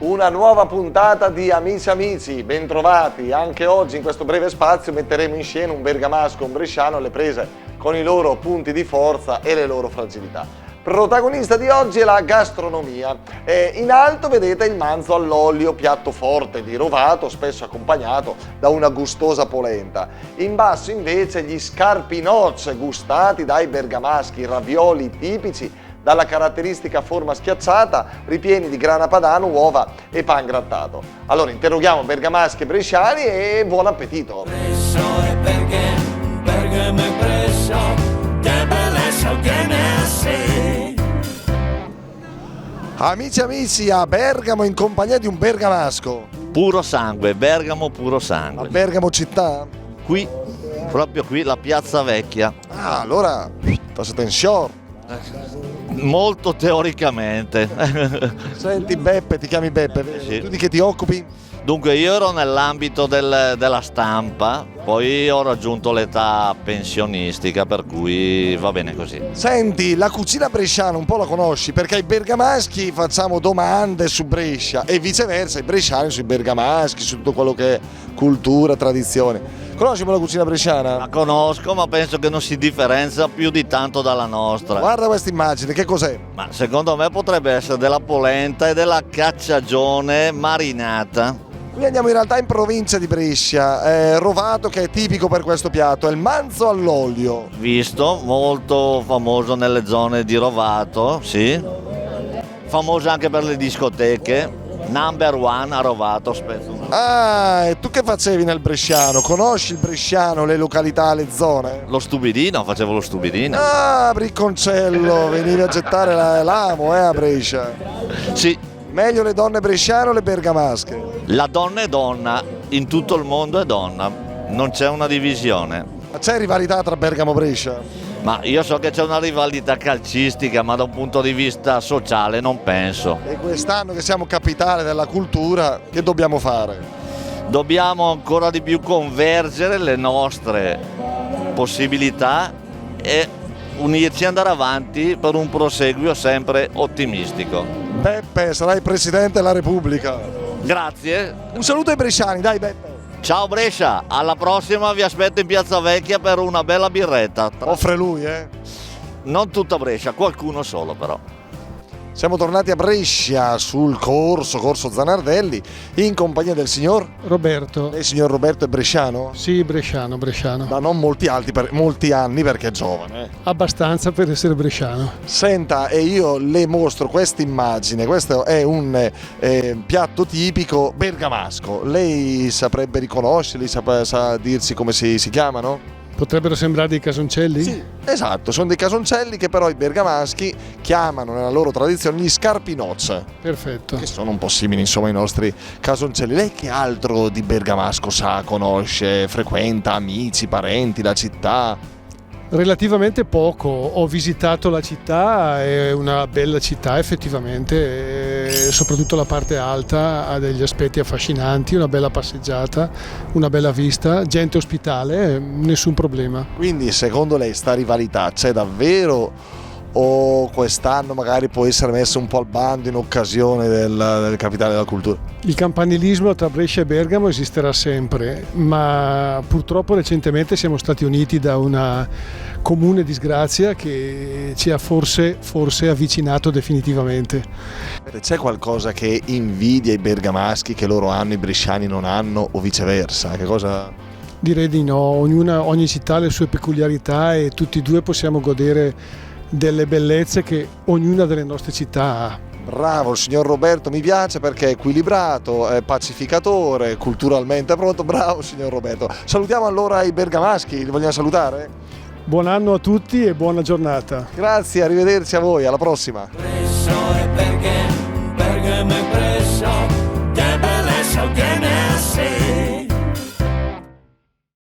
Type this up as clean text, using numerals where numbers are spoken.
Una nuova puntata di Amici Amici, bentrovati. Anche oggi in questo breve spazio metteremo in scena un bergamasco e un bresciano alle prese con i loro punti di forza e le loro fragilità. Protagonista di oggi è la gastronomia. In alto vedete il manzo all'olio, piatto forte di rovato, spesso accompagnato da una gustosa polenta. In basso invece gli scarpinots, gustati dai bergamaschi, ravioli tipici dalla caratteristica forma schiacciata, ripieni di grana padano, uova e pan grattato. Allora interroghiamo bergamaschi e bresciani e buon appetito! Presso e perché, Bergamo e Brescia, che bellezza che ne ha sì. Amici amici, a Bergamo in compagnia di un bergamasco. Puro sangue, Bergamo puro A sangue. Bergamo città? Qui, proprio qui, la piazza vecchia. Ah, allora, tassa tensione. Molto teoricamente. Senti Beppe, ti chiami Beppe, vero? Sì. Tu di che ti occupi? Dunque io ero nell'ambito della stampa, poi ho raggiunto l'età pensionistica, per cui va bene così. Senti, la cucina bresciana un po' la conosci, perché ai bergamaschi facciamo domande su Brescia e viceversa i bresciani sui bergamaschi, su tutto quello che è cultura, tradizione. Conosci un po' la cucina bresciana? La conosco, ma penso che non si differenzia più di tanto dalla nostra. Guarda questa immagine, che cos'è? Ma secondo me potrebbe essere della polenta e della cacciagione marinata. Qui andiamo in realtà in provincia di Brescia, Rovato che è tipico per questo piatto, è il manzo all'olio. Visto, molto famoso nelle zone di Rovato, sì. Famoso anche per le discoteche. Number one a Rovato, aspetta. Ah, e tu che facevi nel bresciano? Conosci il bresciano, le località, le zone? Lo stupidino, facevo lo stupidino. Ah, Bricconcello, venivi a gettare l'amo, a Brescia. Sì, Meglio le donne bresciane o le bergamasche? la donna è donna, in tutto il mondo è donna, non c'è una divisione. Ma c'è rivalità tra Bergamo e Brescia? Ma io so che c'è una rivalità calcistica, ma da un punto di vista sociale non penso. E quest'anno che siamo capitale della cultura, che dobbiamo fare? Dobbiamo ancora di più convergere le nostre possibilità e unirci e andare avanti per un proseguio sempre ottimistico. Beppe, sarai Presidente della Repubblica. Grazie. Un saluto ai bresciani, dai Beppe. Ciao Brescia, alla prossima vi aspetto in Piazza Vecchia per una bella birretta. Offre lui, Non tutta Brescia, qualcuno solo però. Siamo tornati a Brescia sul corso Zanardelli in compagnia del signor. Roberto. Lei signor Roberto è bresciano? Sì, bresciano. Da non molti anni perché è giovane. Abbastanza per essere bresciano. Senta, e io le mostro questa immagine, questo è un piatto tipico bergamasco. Lei saprebbe riconoscerli, sa dirsi come si chiamano? Potrebbero sembrare dei casoncelli? Sì, esatto, sono dei casoncelli che però i bergamaschi chiamano nella loro tradizione gli scarpinots, Perfetto. che sono un po' simili insomma ai nostri casoncelli. Lei che altro di bergamasco sa, conosce, frequenta amici, parenti, la città? Relativamente poco. Ho visitato la città, è una bella città effettivamente, e soprattutto la parte alta ha degli aspetti affascinanti, una bella passeggiata, una bella vista, gente ospitale, nessun problema. Quindi secondo lei sta rivalità c'è davvero o quest'anno magari può essere messo un po' al bando in occasione del capitale della cultura? Il campanilismo tra Brescia e Bergamo esisterà sempre, ma purtroppo recentemente siamo stati uniti da una comune disgrazia che ci ha forse avvicinato definitivamente. C'è qualcosa che invidia i bergamaschi che loro hanno, i bresciani non hanno o viceversa? Che cosa? Direi di no, ogni città ha le sue peculiarità e tutti e due possiamo godere delle bellezze che ognuna delle nostre città ha. Bravo, il signor Roberto mi piace perché è equilibrato, è pacificatore, culturalmente pronto. Bravo, signor Roberto. Salutiamo allora i bergamaschi, li vogliamo salutare? Buon anno a tutti e buona giornata. Grazie, arrivederci a voi, alla prossima. Presso e perché, Bergamo e Brescia, che bellezza che ne ha sì.